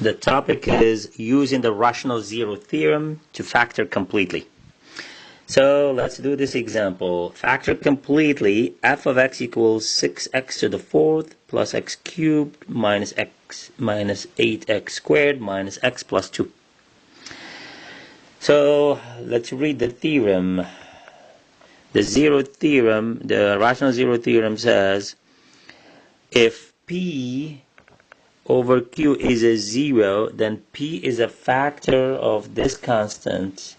The topic is using the rational zero theorem to factor completely. So let's do this example. Factor completely. F of x equals 6x to the fourth plus x cubed minus x minus 8x squared minus x plus 2. So let's read the theorem. The zero theorem, the rational zero theorem says if P over Q is a zero, then P is a factor of this constant,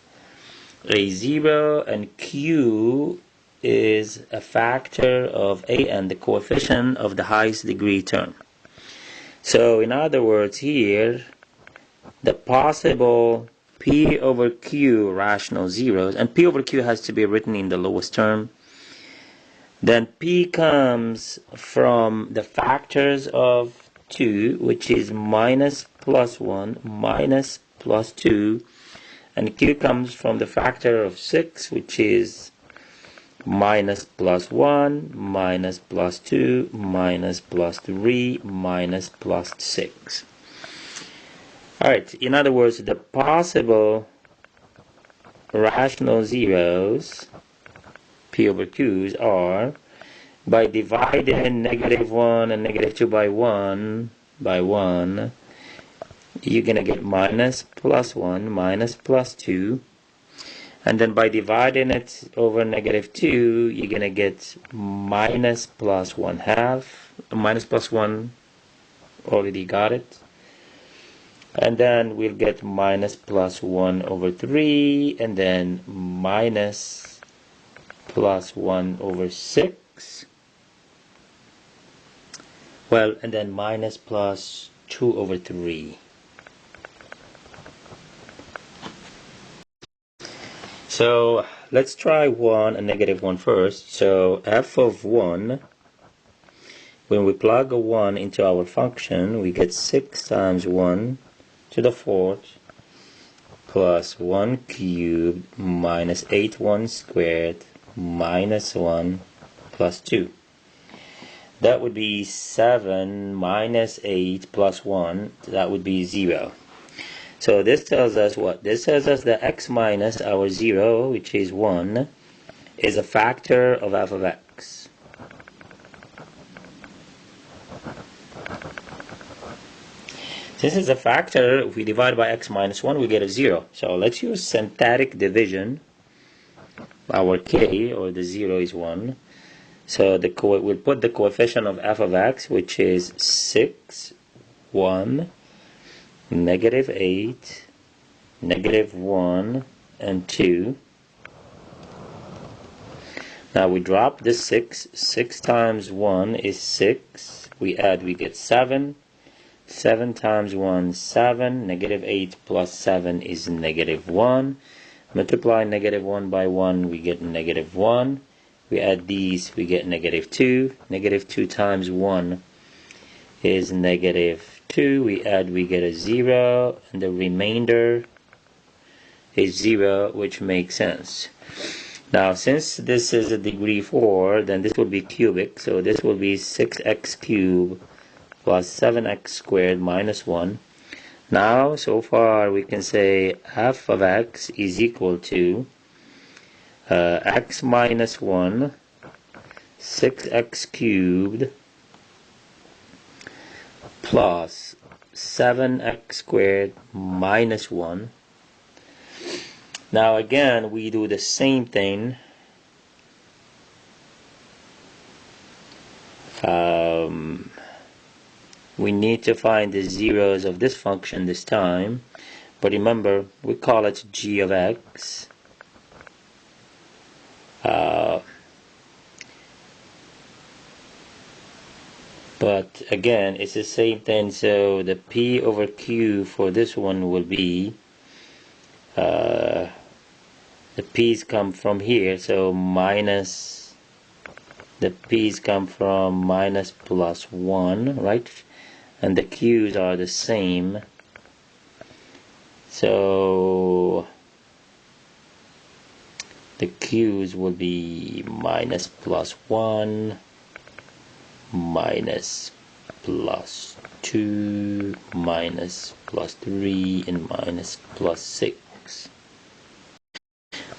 a zero, and Q is a factor of an, the coefficient of the highest degree term. So in other words here, the possible P over Q rational zeros, and P over Q has to be written in the lowest term, then P comes from the factors of 2, which is minus plus 1 minus plus 2, and Q comes from the factor of 6, which is minus plus 1 minus plus 2 minus plus 3 minus plus 6. Alright, in other words, the possible rational zeros, P over Q's, are by dividing -1 and -2 by 1, you're going to get minus plus 1 minus plus 2. And then by dividing it over -2, you're going to get minus plus 1/2. Minus plus 1, already got it. And then we'll get minus plus 1 over 3, and then minus plus 1 over 6. Well, and then minus plus 2 over 3. So let's try 1 and -1 first. So f of 1, when we plug a 1 into our function, we get 6 times 1 to the fourth plus 1 cubed minus 8 1 squared minus 1 plus 2. That would be 7 minus 8 plus 1. That would be 0. So this tells us what? This tells us that x minus our 0, which is 1, is a factor of f of x. Since it's a factor, if we divide by x minus 1, we get a 0. So let's use syntactic division. Our k, or the 0, is 1. So we'll put the coefficient of f of x, which is 6, 1, -8, -1, and 2. Now we drop the 6. 6 times 1 is 6. We add, we get 7. 7 times 1, 7. -8 plus 7 is -1. Multiply -1 by 1, we get -1. We add these, we get -2. -2 times 1 is -2. We add, we get a 0. And the remainder is 0, which makes sense. Now, since this is a degree 4, then this will be cubic. So this will be 6x cubed plus 7x squared minus 1. Now, so far, we can say f of x is equal to x minus 1, 6x cubed, plus 7x squared minus 1. Now again, we do the same thing. We need to find the zeros of this function this time. But remember, we call it g of x. But again, it's the same thing. So the p over q for this one will be the p's come from here, so minus, the p's come from minus plus 1, right? And the q's are the same. So the q's will be minus plus 1 minus plus 2 minus plus 3 and minus plus 6.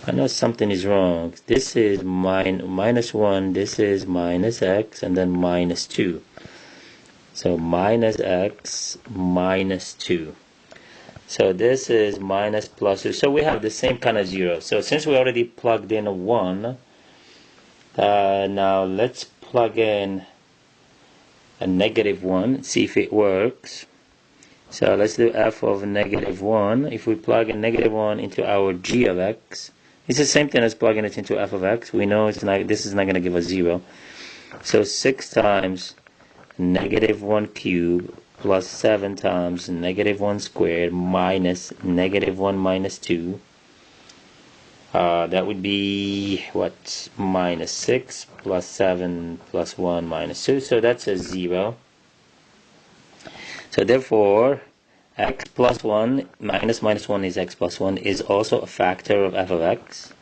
I know something is wrong. This is minus 1, this is minus x, and then minus 2. So minus x minus 2. So this is minus plus 2. So we have the same kind of 0. So since we already plugged in a 1, now let's plug in a negative 1, see if it works. So let's do f of negative 1. If we plug in negative 1 into our g of x, it's the same thing as plugging it into f of x. We know it's not, this is not going to give us 0. So 6 times negative 1 cubed plus 7 times negative 1 squared minus negative 1 minus 2. That would be, what, minus 6 plus 7 plus 1 minus 2. So that's a 0. So therefore, x plus 1 minus 1 is x plus 1 is also a factor of f of x.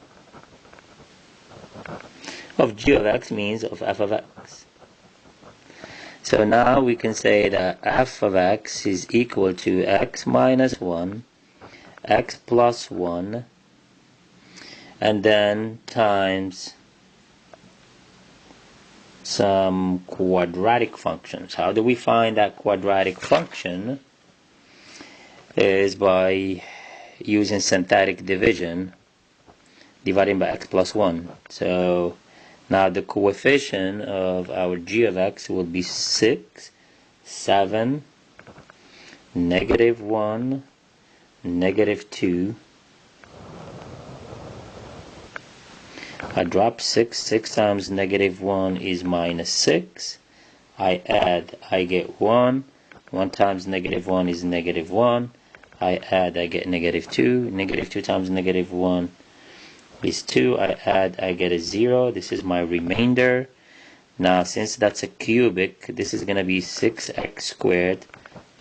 Of g of x means of f of x. So now we can say that f of x is equal to x minus 1, x plus 1, and then times some quadratic functions. How do we find that quadratic function? Is by using synthetic division, dividing by x plus 1. So now the coefficient of our g of x will be 6, 7, negative 1, negative 2. I drop 6. 6 times negative 1 is minus 6. I add, I get 1. 1 times negative 1 is negative 1. I add, I get negative 2. Negative 2 times negative 1 is 2. I add, I get a 0. This is my remainder. Now, since that's a cubic, this is going to be 6x squared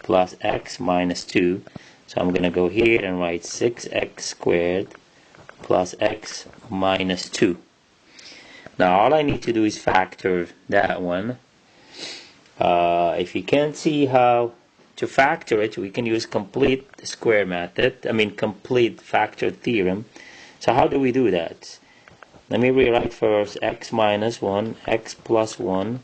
plus x minus 2. So I'm going to go here and write 6x squared plus x minus 2. Now, all I need to do is factor that one. If you can't see how to factor it, we can use complete square method. Complete factor theorem. So how do we do that? Let me rewrite first x minus 1, x plus 1.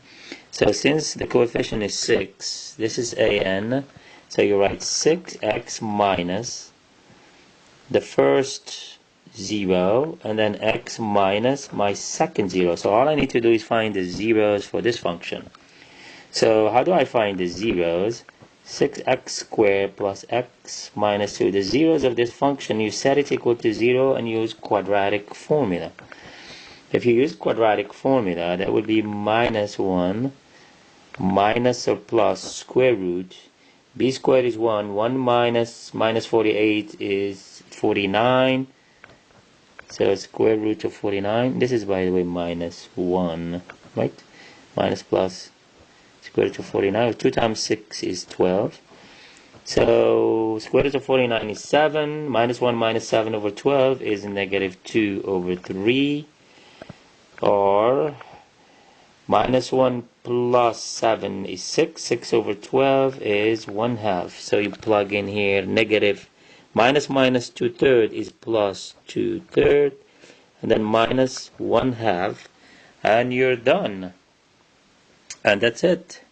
So since the coefficient is 6, this is an. So you write 6x minus the first 0, and then x minus my second 0. So all I need to do is find the zeros for this function. So how do I find the zeros? 6x squared plus x minus 2. The zeros of this function, you set it equal to 0 and use quadratic formula. If you use quadratic formula, that would be minus 1 minus or plus square root. B squared is 1. 1 minus 48 is 49. So square root of 49. This is, by the way, minus 1, right? Minus plus square root of 49. 2 times 6 is 12. So square root of 49 is 7. Minus 1 minus 7 over 12 is negative 2 over 3. Or minus 1 plus 7 is 6. 6 over 12 is 1/2. So you plug in here negative minus 2/3 is plus 2/3. And then minus 1/2. And you're done. And that's it.